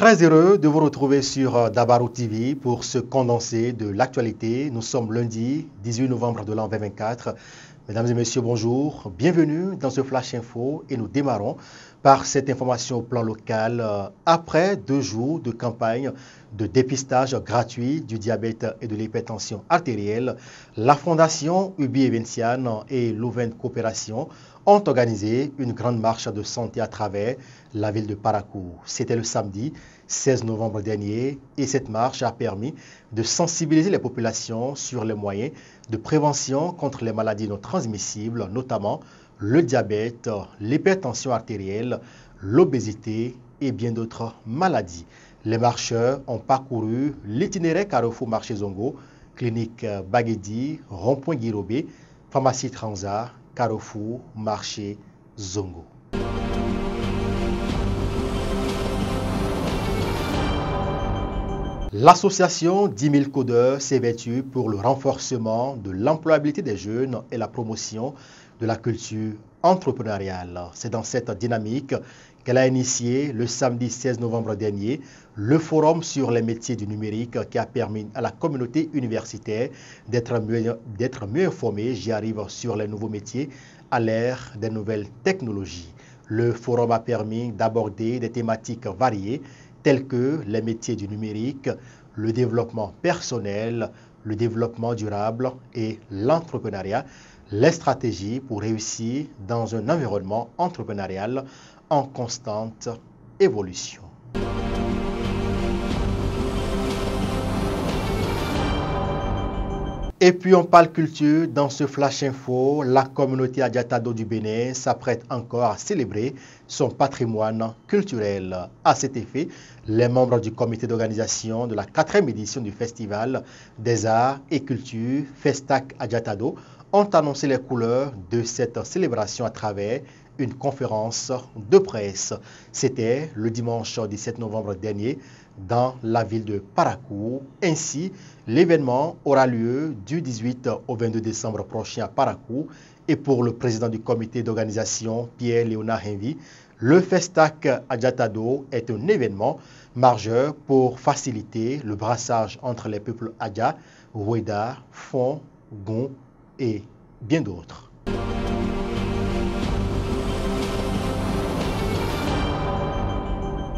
Très heureux de vous retrouver sur Dabarou TV pour ce condensé de l'actualité. Nous sommes lundi 18 novembre de l'an 2024. Mesdames et messieurs, bonjour. Bienvenue dans ce Flash Info et nous démarrons par cette information au plan local. Après 2 jours de campagne de dépistage gratuit du diabète et de l'hypertension artérielle, la Fondation Ubi Evenciane et Louvain Coopération ont organisé une grande marche de santé à travers la ville de Parakou. C'était le samedi 16 novembre dernier et cette marche a permis de sensibiliser les populations sur les moyens de prévention contre les maladies non transmissibles, notamment le diabète, l'hypertension artérielle, l'obésité et bien d'autres maladies. Les marcheurs ont parcouru l'itinéraire Carrefour Marché Zongo, clinique Baguedi, rond-point Guirobé, pharmacie Transat, Carrefour Marché Zongo. L'association 10 000 codeurs s'évertue pour le renforcement de l'employabilité des jeunes et la promotion de la culture entrepreneuriale. C'est dans cette dynamique qu'elle a initié le samedi 16 novembre dernier le forum sur les métiers du numérique qui a permis à la communauté universitaire d'être mieux informée, j'y arrive, sur les nouveaux métiers à l'ère des nouvelles technologies. Le forum a permis d'aborder des thématiques variées tels que les métiers du numérique, le développement personnel, le développement durable et l'entrepreneuriat, les stratégies pour réussir dans un environnement entrepreneurial en constante évolution. Et puis on parle culture dans ce Flash Info. La communauté Adjatado du Bénin s'apprête encore à célébrer son patrimoine culturel. À cet effet, les membres du comité d'organisation de la 4e édition du Festival des Arts et Cultures Festac Adjatado ont annoncé les couleurs de cette célébration à travers une conférence de presse. C'était le dimanche 17 novembre dernier dans la ville de Parakou. Ainsi, l'événement aura lieu du 18 au 22 décembre prochain à Parakou. Et pour le président du comité d'organisation, Pierre-Léonard Henvi, le Festac Adjatado est un événement majeur pour faciliter le brassage entre les peuples Adja, Roueda, Fon, Gon et bien d'autres.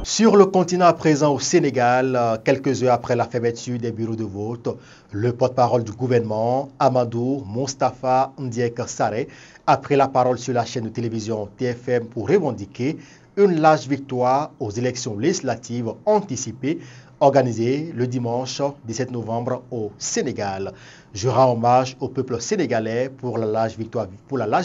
Sur le continent à présent au Sénégal, quelques heures après la fermeture des bureaux de vote, le porte-parole du gouvernement, Amadou Moustapha Ndiek Sarré, a pris la parole sur la chaîne de télévision TFM pour revendiquer une large victoire aux élections législatives anticipées organisées le dimanche 17 novembre au Sénégal. Je rends hommage au peuple sénégalais pour la large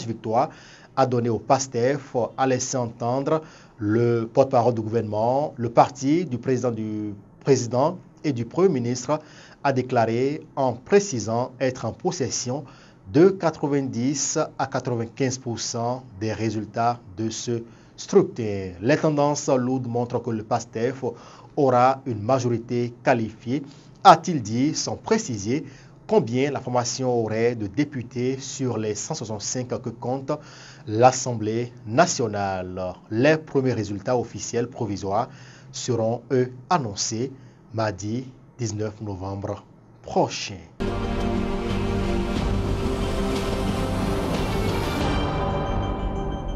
victoire à donner au PASTEF, a laissé entendre le porte-parole du gouvernement. Le parti du président et du Premier ministre a déclaré en précisant être en possession de 90 à 95% des résultats de ce scrutin. Les tendances lourdes montrent que le PASTEF aura une majorité qualifiée, a-t-il dit, sans préciser combien la formation aurait de députés sur les 165 que compte l'Assemblée nationale. Les premiers résultats officiels provisoires seront, eux, annoncés mardi 19 novembre prochain.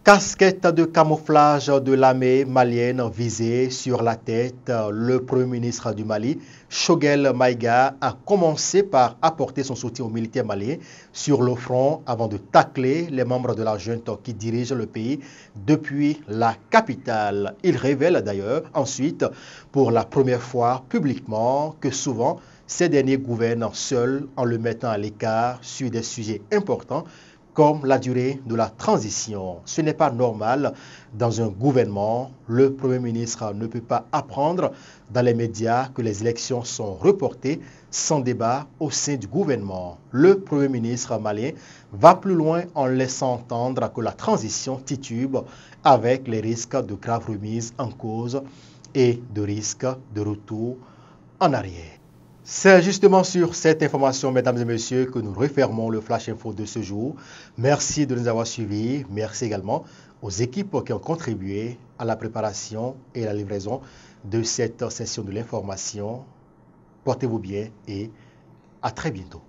Casquette de camouflage de l'armée malienne visée sur la tête, le Premier ministre du Mali, Choguel Maïga, a commencé par apporter son soutien aux militaires maliens sur le front avant de tacler les membres de la junte qui dirigent le pays depuis la capitale. Il révèle d'ailleurs ensuite, pour la première fois publiquement, que souvent ces derniers gouvernent seuls en le mettant à l'écart sur des sujets importants comme la durée de la transition. Ce n'est pas normal dans un gouvernement. Le Premier ministre ne peut pas apprendre dans les médias que les élections sont reportées sans débat au sein du gouvernement. Le Premier ministre malien va plus loin en laissant entendre que la transition titube avec les risques de graves remises en cause et de risques de retour en arrière. C'est justement sur cette information, mesdames et messieurs, que nous refermons le Flash Info de ce jour. Merci de nous avoir suivis. Merci également aux équipes qui ont contribué à la préparation et à la livraison de cette session de l'information. Portez-vous bien et à très bientôt.